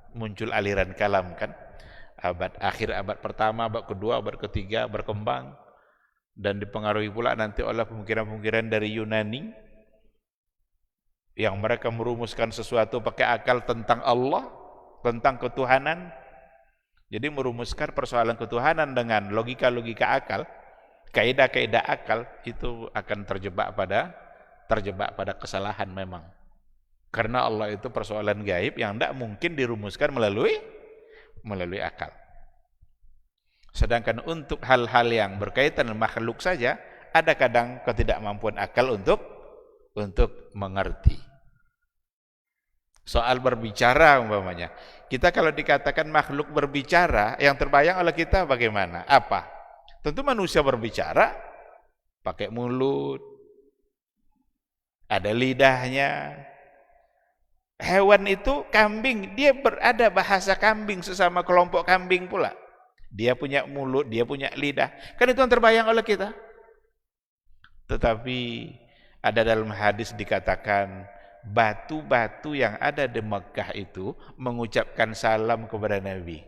muncul aliran kalam kan. akhir abad pertama, abad kedua, abad ketiga berkembang dan dipengaruhi pula nanti oleh pemikiran-pemikiran dari Yunani yang mereka merumuskan sesuatu pakai akal tentang Allah, tentang ketuhanan. Jadi merumuskan persoalan ketuhanan dengan logika-logika akal, kaidah-kaidah akal, itu akan terjebak pada kesalahan memang. Karena Allah itu persoalan gaib yang tidak mungkin dirumuskan melalui akal. Sedangkan untuk hal-hal yang berkaitan dengan makhluk saja, ada kadang ketidakmampuan akal untuk mengerti. Soal berbicara umpamanya, kita kalau dikatakan makhluk berbicara, yang terbayang oleh kita bagaimana? Apa? Tentu manusia berbicara pakai mulut, ada lidahnya. Hewan itu kambing, dia berada bahasa kambing sesama kelompok kambing pula. Dia punya mulut, dia punya lidah. Kan itu yang terbayang oleh kita. Tetapi ada dalam hadis dikatakan batu-batu yang ada di Mekah itu mengucapkan salam kepada Nabi.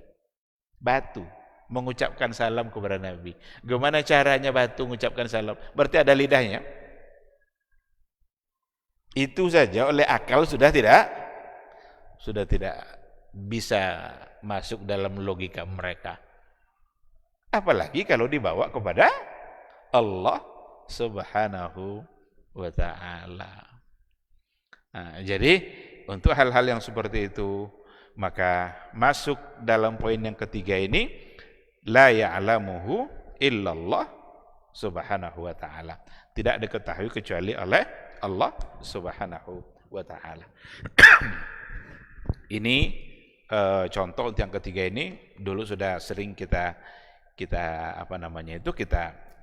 Batu mengucapkan salam kepada Nabi. Gimana caranya batu mengucapkan salam? Berarti ada lidahnya. Itu saja oleh akal sudah tidak bisa masuk dalam logika mereka. Apalagi kalau dibawa kepada Allah Subhanahu wa ta'ala. Nah, jadi untuk hal-hal yang seperti itu, maka masuk dalam poin yang ketiga ini, la ya'lamuhu illallah Subhanahu wa ta'ala. Tidak diketahui kecuali oleh Allah Subhanahu wa ta'ala. Ini contoh untuk yang ketiga ini dulu sudah sering kita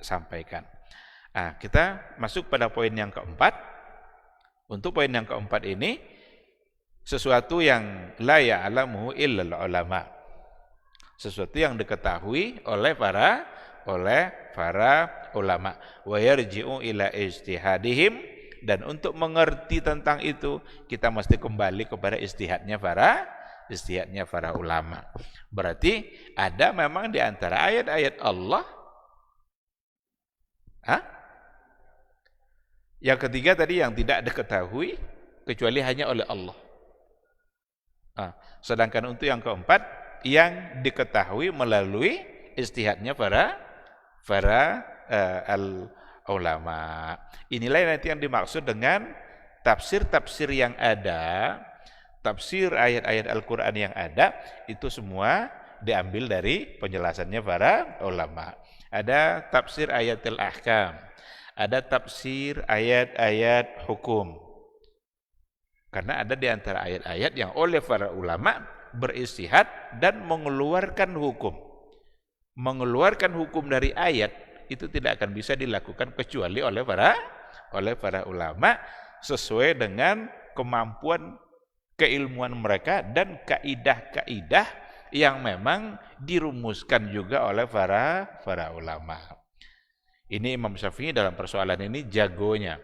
sampaikan. Nah, kita masuk pada poin yang keempat. Untuk poin yang keempat ini, sesuatu yang la ya'lamuhu illal ulama. Sesuatu yang diketahui oleh para ulama. Wa yarji'u ila ijtihadihim, dan untuk mengerti tentang itu kita mesti kembali kepada ijtihadnya para ulama. Berarti ada memang di antara ayat-ayat Allah. Yang ketiga tadi yang tidak diketahui kecuali hanya oleh Allah. Sedangkan untuk yang keempat yang diketahui melalui ijtihadnya para ulama. Inilah nanti yang dimaksud dengan tafsir-tafsir yang ada, tafsir ayat-ayat Al-Quran yang ada, itu semua diambil dari penjelasannya para ulama. Ada tafsir ayatul ahkam, ada tafsir ayat-ayat hukum. Karena ada di antara ayat-ayat yang oleh para ulama beristihad dan mengeluarkan hukum. Mengeluarkan hukum dari ayat itu tidak akan bisa dilakukan kecuali oleh para ulama sesuai dengan kemampuan keilmuan mereka dan kaidah-kaidah yang memang dirumuskan juga oleh para ulama. Ini Imam Syafi'i dalam persoalan ini jagonya.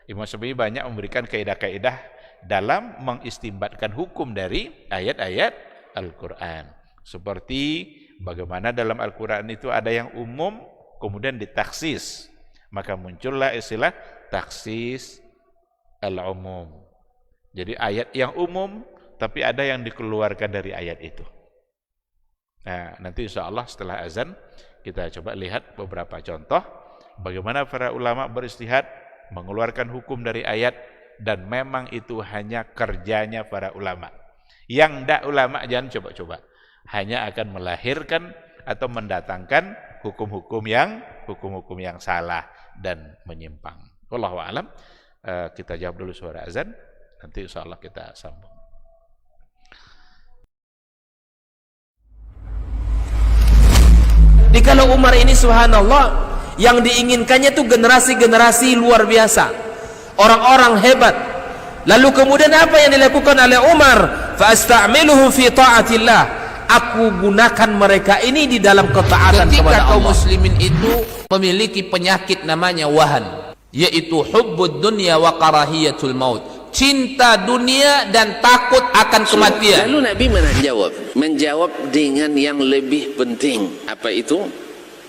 Imam Syafi'i banyak memberikan kaidah-kaidah dalam mengistimbatkan hukum dari ayat-ayat Al-Quran. Seperti bagaimana dalam Al-Quran itu ada yang umum kemudian ditaksis, maka muncullah istilah taksis al-umum. Jadi ayat yang umum tapi ada yang dikeluarkan dari ayat itu. Nah, nanti insya Allah setelah azan kita coba lihat beberapa contoh bagaimana para ulama beristihad mengeluarkan hukum dari ayat, dan memang itu hanya kerjanya para ulama. Yang tidak ulama jangan coba-coba, hanya akan melahirkan atau mendatangkan hukum-hukum yang salah dan menyimpang. Wallahu a'lam. Kita jawab dulu suara azan, nanti insya Allah kita sambung. Di kalau Umar ini subhanallah, yang diinginkannya itu generasi-generasi luar biasa, orang-orang hebat. Lalu kemudian apa yang dilakukan oleh Umar? Fa asta'miluhum fi ta'atillah. Aku gunakan mereka ini di dalam ketaatan kepada Allah. Ketika kaum muslimin itu memiliki penyakit namanya wahan, yaitu hubbud dunya wa karahiyatul maut, cinta dunia dan takut akan kematian. Lalu Nabi menjawab dengan yang lebih penting. Apa itu?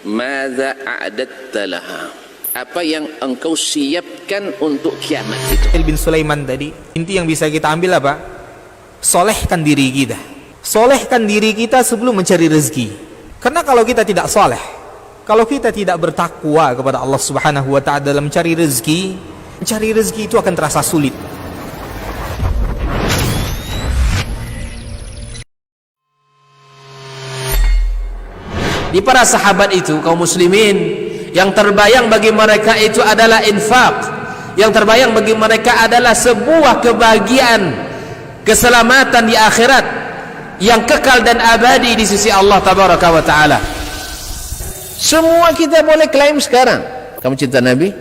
Madza a'adatta laha? Apa yang engkau siapkan untuk kiamat itu? Bin Sulaiman tadi, inti yang bisa kita ambil apa? Solehkan diri kita. Solehkan diri kita sebelum mencari rezeki. Karena kalau kita tidak soleh, kalau kita tidak bertakwa kepada Allah Subhanahu wa ta'ala dalam mencari rezeki itu akan terasa sulit. Di para sahabat itu, kaum muslimin, yang terbayang bagi mereka itu adalah infak. Yang terbayang bagi mereka adalah sebuah kebahagiaan, keselamatan di akhirat yang kekal dan abadi di sisi Allah Tabaraka wa Ta'ala. Semua kita boleh klaim sekarang. Kamu cinta Nabi?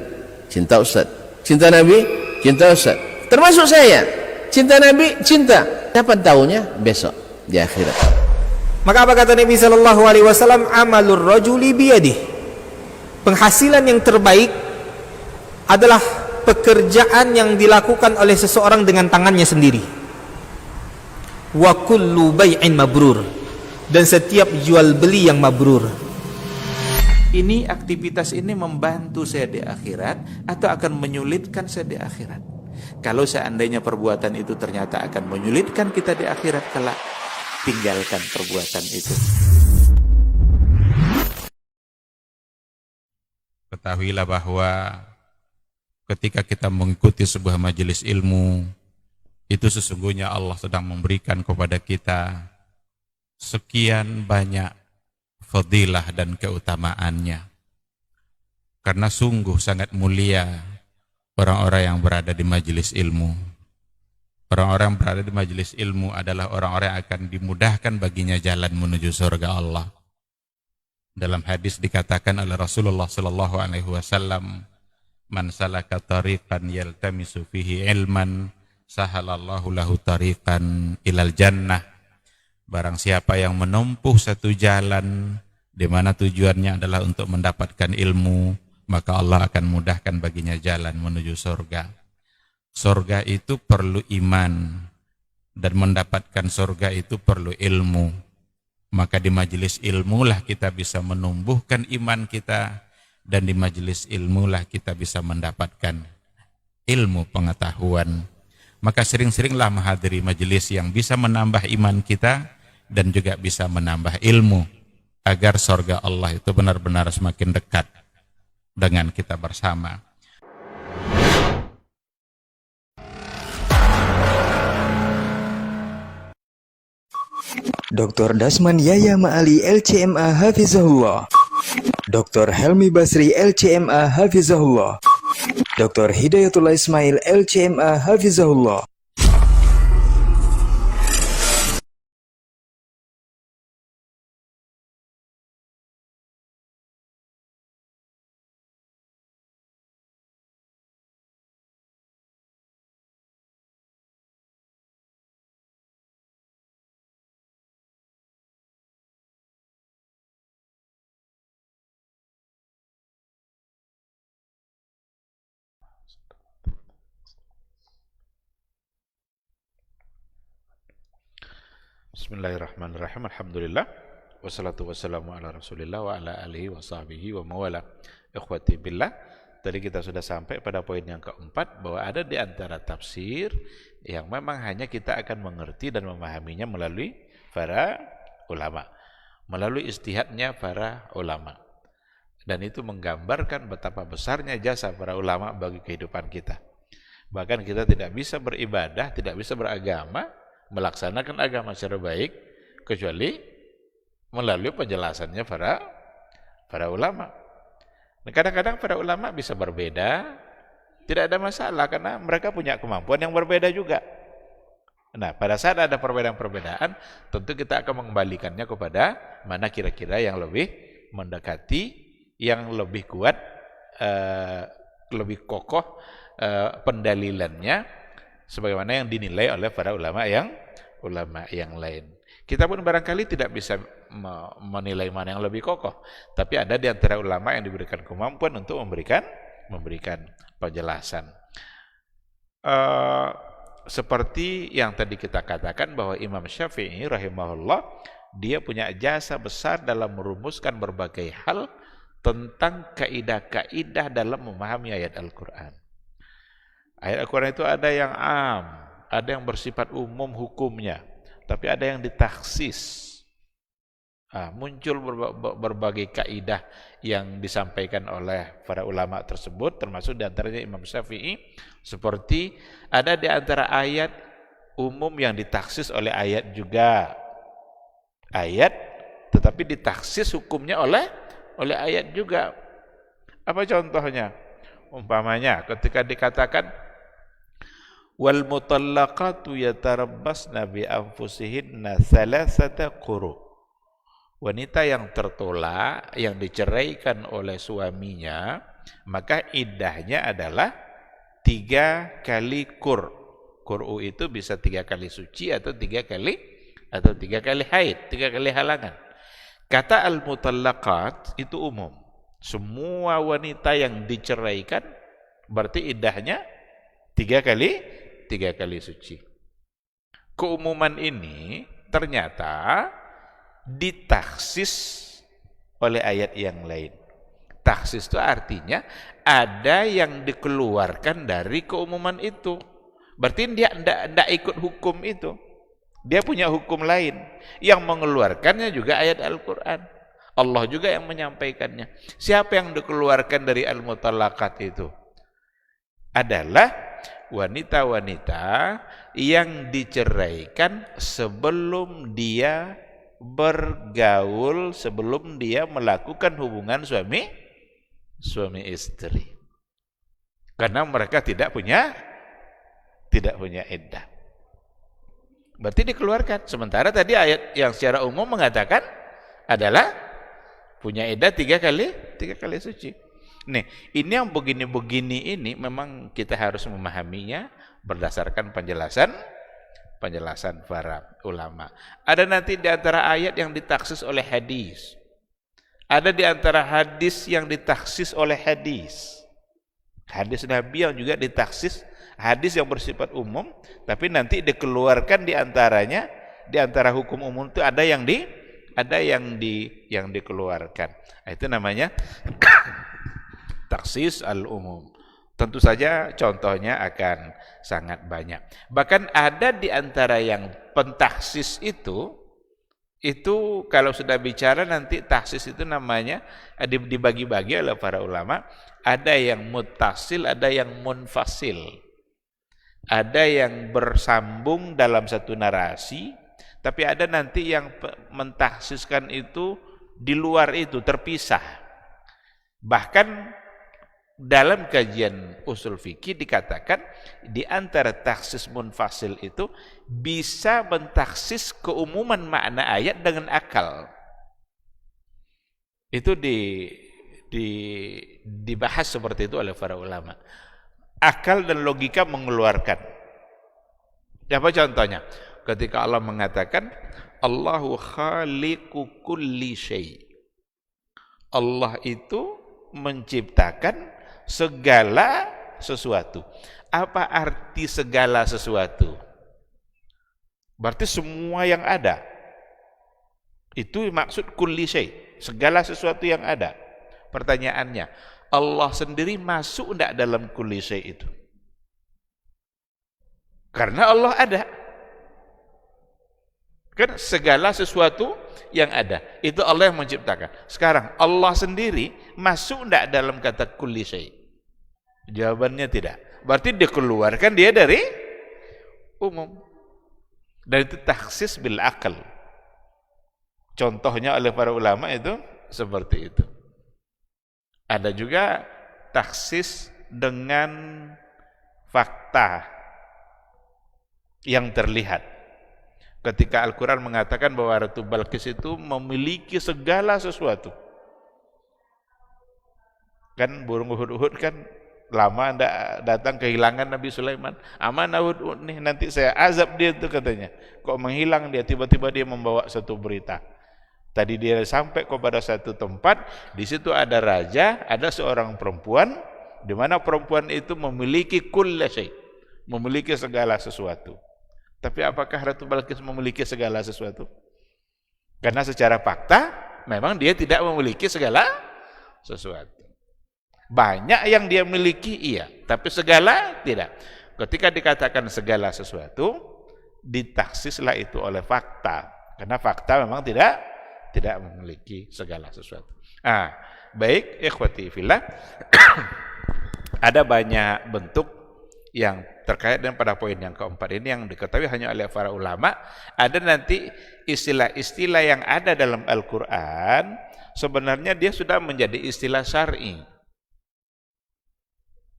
Cinta Ustaz. Cinta Nabi? Cinta Ustaz. Termasuk saya. Cinta Nabi? Cinta. Kapan tahunya? Besok di akhirat. Maka apa kata Nabi sallallahu alaihi wasallam? Amalur rajuli biyadih. Penghasilan yang terbaik adalah pekerjaan yang dilakukan oleh seseorang dengan tangannya sendiri. Wa kullu bai'in mabrur. Dan setiap jual beli yang mabrur. Ini aktivitas ini membantu saya di akhirat atau akan menyulitkan saya di akhirat? Kalau seandainya perbuatan itu ternyata akan menyulitkan kita di akhirat kelak, tinggalkan perbuatan itu. Ketahuilah bahwa ketika kita mengikuti sebuah majelis ilmu, itu sesungguhnya Allah sedang memberikan kepada kita sekian banyak fadilah dan keutamaannya. Karena sungguh sangat mulia orang-orang yang berada di majelis ilmu. Orang-orang yang berada di majelis ilmu adalah orang-orang yang akan dimudahkan baginya jalan menuju surga Allah. Dalam hadis dikatakan oleh Rasulullah sallallahu alaihi wasallam, "Man salaka tariqan yaltamisu fihi ilman, sahalallahu lahu tariqan ilal jannah." Barang siapa yang menempuh satu jalan di mana tujuannya adalah untuk mendapatkan ilmu, maka Allah akan mudahkan baginya jalan menuju surga. Surga itu perlu iman, dan mendapatkan surga itu perlu ilmu. Maka di majelis ilmulah kita bisa menumbuhkan iman kita, dan di majelis ilmulah kita bisa mendapatkan ilmu pengetahuan. Maka sering-seringlah menghadiri majelis yang bisa menambah iman kita dan juga bisa menambah ilmu, agar surga Allah itu benar-benar semakin dekat dengan kita bersama. Dr. Dasman Yaya Ma'ali LCMA Hafizahullah, Dr. Helmi Basri LCMA Hafizahullah, Dr. Hidayatullah Ismail LCMA Hafizahullah. Bismillahirrahmanirrahim. Alhamdulillah. Wassalatu wassalamu ala rasulillah wa ala alihi wa sahbihi wa mawala. Ikhwati billah, tadi kita sudah sampai pada poin yang keempat, bahwa ada di antara tafsir yang memang hanya kita akan mengerti dan memahaminya melalui para ulama, melalui ijtihadnya para ulama. Dan itu menggambarkan betapa besarnya jasa para ulama bagi kehidupan kita. Bahkan kita tidak bisa beribadah, tidak bisa beragama, melaksanakan agama secara baik kecuali melalui penjelasannya para ulama. Nah, kadang-kadang para ulama bisa berbeda, tidak ada masalah karena mereka punya kemampuan yang berbeda juga. Nah, pada saat ada perbedaan-perbedaan, tentu kita akan mengembalikannya kepada mana kira-kira yang lebih mendekati, yang lebih kuat, lebih kokoh pendalilannya, sebagaimana yang dinilai oleh para ulama yang lain. Kita pun barangkali tidak bisa menilai mana yang lebih kokoh, tapi ada di antara ulama yang diberikan kemampuan untuk memberikan penjelasan. seperti yang tadi kita katakan bahwa Imam Syafi'i rahimahullah, dia punya jasa besar dalam merumuskan berbagai hal tentang kaidah-kaidah dalam memahami ayat Al-Quran. Ayat Al-Quran itu ada yang am, ada yang bersifat umum hukumnya, tapi ada yang ditaksis. Muncul berbagai kaidah yang disampaikan oleh para ulama tersebut, termasuk diantaranya Imam Syafi'i, seperti ada di antara ayat umum yang ditaksis oleh ayat juga. Ayat, tetapi ditaksis hukumnya oleh ayat juga. Apa contohnya? Umpamanya ketika dikatakan wal mutallaqatu yatarabbasna bi anfusihinna thalathata quru. Wanita yang tertolak, yang diceraikan oleh suaminya, maka iddahnya adalah 3 kali qur. Qur'u itu bisa 3 kali suci atau 3 kali haid, 3 kali halangan. Kata al-mutallaqat itu umum. Semua wanita yang diceraikan berarti iddahnya 3 kali suci. Keumuman ini ternyata ditaksis oleh ayat yang lain. Taksis itu artinya ada yang dikeluarkan dari keumuman itu. Berarti dia tidak ikut hukum itu. Dia punya hukum lain. Yang mengeluarkannya juga ayat Al-Quran. Allah juga yang menyampaikannya. Siapa yang dikeluarkan dari al-mutallaqat itu? Adalah wanita-wanita yang diceraikan sebelum dia bergaul, sebelum dia melakukan hubungan suami istri. Karena mereka tidak punya iddah. Berarti dikeluarkan. Sementara tadi ayat yang secara umum mengatakan adalah punya iddah 3 kali suci. Nih, ini yang begini-begini ini memang kita harus memahaminya berdasarkan penjelasan para ulama. Ada nanti di antara ayat yang ditaksis oleh hadis. Ada di antara hadis yang ditaksis oleh hadis. Hadis Nabi yang juga ditaksis, hadis yang bersifat umum, tapi nanti dikeluarkan di antaranya, di antara hukum umum itu ada yang dikeluarkan. Itu namanya taksis al-umum. Tentu saja contohnya akan sangat banyak. Bahkan ada di antara yang pentaksis itu kalau sudah bicara nanti taksis itu namanya dibagi-bagi oleh para ulama. Ada yang muttasil, ada yang munfasil. Ada yang bersambung dalam satu narasi, tapi ada nanti yang mentaksiskan itu di luar itu, terpisah. Bahkan dalam kajian usul fikih dikatakan di antara taksis munfasil itu bisa mentaksis keumuman makna ayat dengan akal. Itu dibahas seperti itu oleh para ulama. Akal dan logika mengeluarkan. Apa contohnya? Ketika Allah mengatakan Allahu khaliqu kulli syai'. Allah itu menciptakan segala sesuatu. Apa arti segala sesuatu? Berarti semua yang ada. Itu maksud kulli syai', segala sesuatu yang ada. Pertanyaannya, Allah sendiri masuk enggak dalam kulli syai' itu? Karena Allah ada. Kan segala sesuatu yang ada, itu Allah yang menciptakan. Sekarang Allah sendiri masuk enggak dalam kata kulli syai'? Jawabannya tidak. Berarti dikeluarkan dia dari umum. Dan itu taksis bil akal. Contohnya oleh para ulama itu seperti itu. Ada juga taksis dengan fakta yang terlihat. Ketika Al-Quran mengatakan bahwa Ratu Balqis itu memiliki segala sesuatu. Kan burung Uhud kan lama tidak datang, kehilangan Nabi Sulaiman. Amanah Uhud nih, nanti saya azab dia itu katanya. Kok menghilang dia, tiba-tiba dia membawa satu berita. Tadi dia sampai kepada satu tempat, di situ ada raja, ada seorang perempuan, di mana perempuan itu memiliki kulla syai', memiliki segala sesuatu. Tapi apakah Ratu Balqis memiliki segala sesuatu? Karena secara fakta memang dia tidak memiliki segala sesuatu. Banyak yang dia miliki iya, tapi segala tidak. Ketika dikatakan segala sesuatu, ditaksislah itu oleh fakta. Karena fakta memang tidak memiliki segala sesuatu. Baik, ikhwati fillah. Ada banyak bentuk yang terkait dengan pada poin yang keempat ini yang diketahui hanya oleh para ulama. Ada nanti istilah-istilah yang ada dalam Al-Quran, sebenarnya dia sudah menjadi istilah syar'i,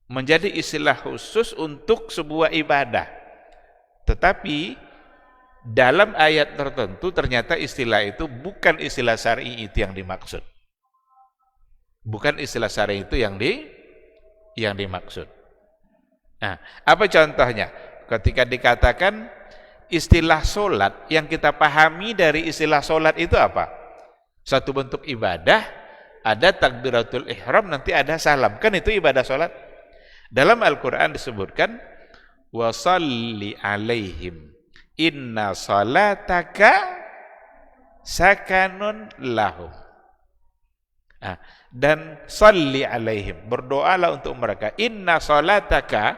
menjadi istilah khusus untuk sebuah ibadah. Tetapi dalam ayat tertentu ternyata istilah itu bukan istilah syar'i itu yang dimaksud. Bukan istilah syar'i itu yang dimaksud. Nah, apa contohnya? Ketika dikatakan istilah solat, yang kita pahami dari istilah solat itu apa? Satu bentuk ibadah, ada takbiratul ihram, nanti ada salam. Kan itu ibadah solat. Dalam Al-Quran disebutkan, wasalli alaihim, inna salataka sakanun lahum. Dan salli alaihim, berdoalah untuk mereka. Inna salataka,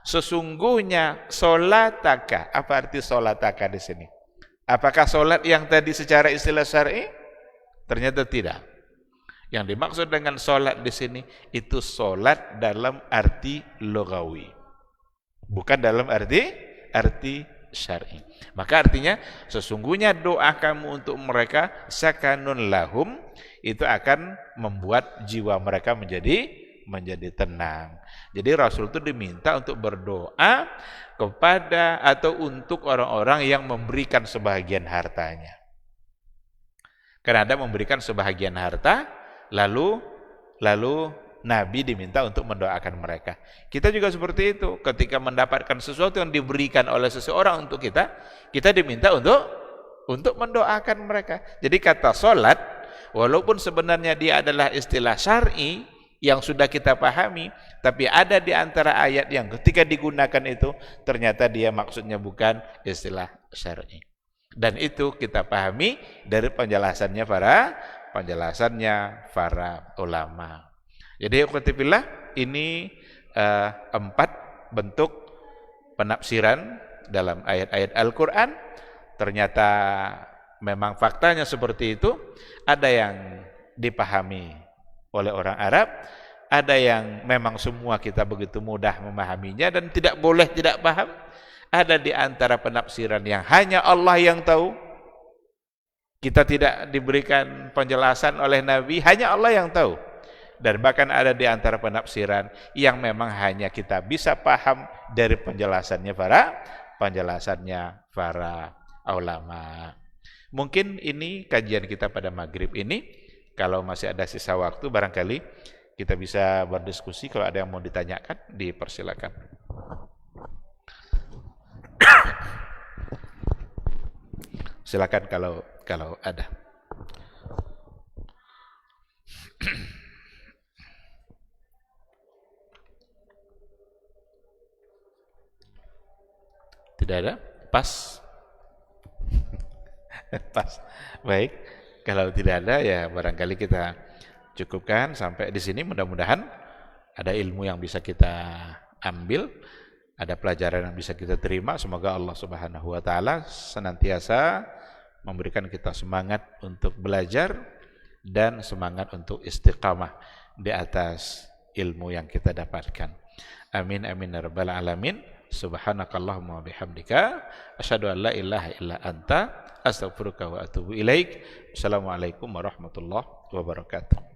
sesungguhnya salataka. Apa arti salataka di sini? Apakah salat yang tadi secara istilah syar'i? Ternyata tidak. Yang dimaksud dengan salat di sini itu salat dalam arti lugawi, bukan dalam arti syar'i. Maka artinya sesungguhnya doa kamu untuk mereka sakanun lahum, itu akan membuat jiwa mereka menjadi tenang. Jadi Rasul itu diminta untuk berdoa kepada atau untuk orang-orang yang memberikan sebahagian hartanya. Karena ada memberikan sebahagian harta, lalu Nabi diminta untuk mendoakan mereka. Kita juga seperti itu. Ketika mendapatkan sesuatu yang diberikan oleh seseorang untuk kita, kita diminta untuk mendoakan mereka. Jadi kata solat, walaupun sebenarnya dia adalah istilah syar'i yang sudah kita pahami, tapi ada di antara ayat yang ketika digunakan itu ternyata dia maksudnya bukan istilah syar'i. Dan itu kita pahami dari penjelasannya para ulama. Jadi ikhwatifillah, ini 4 bentuk penafsiran dalam ayat-ayat Al-Quran. Ternyata memang faktanya seperti itu. Ada yang dipahami oleh orang Arab, ada yang memang semua kita begitu mudah memahaminya dan tidak boleh tidak paham. Ada di antara penafsiran yang hanya Allah yang tahu, kita tidak diberikan penjelasan oleh Nabi, hanya Allah yang tahu. Dan bahkan ada di antara penafsiran yang memang hanya kita bisa paham dari penjelasannya para ulama. Mungkin ini kajian kita pada maghrib ini. Kalau masih ada sisa waktu, barangkali kita bisa berdiskusi. Kalau ada yang mau ditanyakan, dipersilakan. Silakan kalau ada. Tidak ada? Pas? Pas. Baik. Kalau tidak ada, ya barangkali kita cukupkan sampai di sini. Mudah-mudahan ada ilmu yang bisa kita ambil, ada pelajaran yang bisa kita terima. Semoga Allah Subhanahu wa taala senantiasa memberikan kita semangat untuk belajar dan semangat untuk istiqamah di atas ilmu yang kita dapatkan. Amin amin ya rabbal alamin. Subhanakallahumma bihamdika asyhadu an la ilaha illa anta astaghfiruka wa atubu ilaik. Assalamualaikum warahmatullahi wabarakatuh.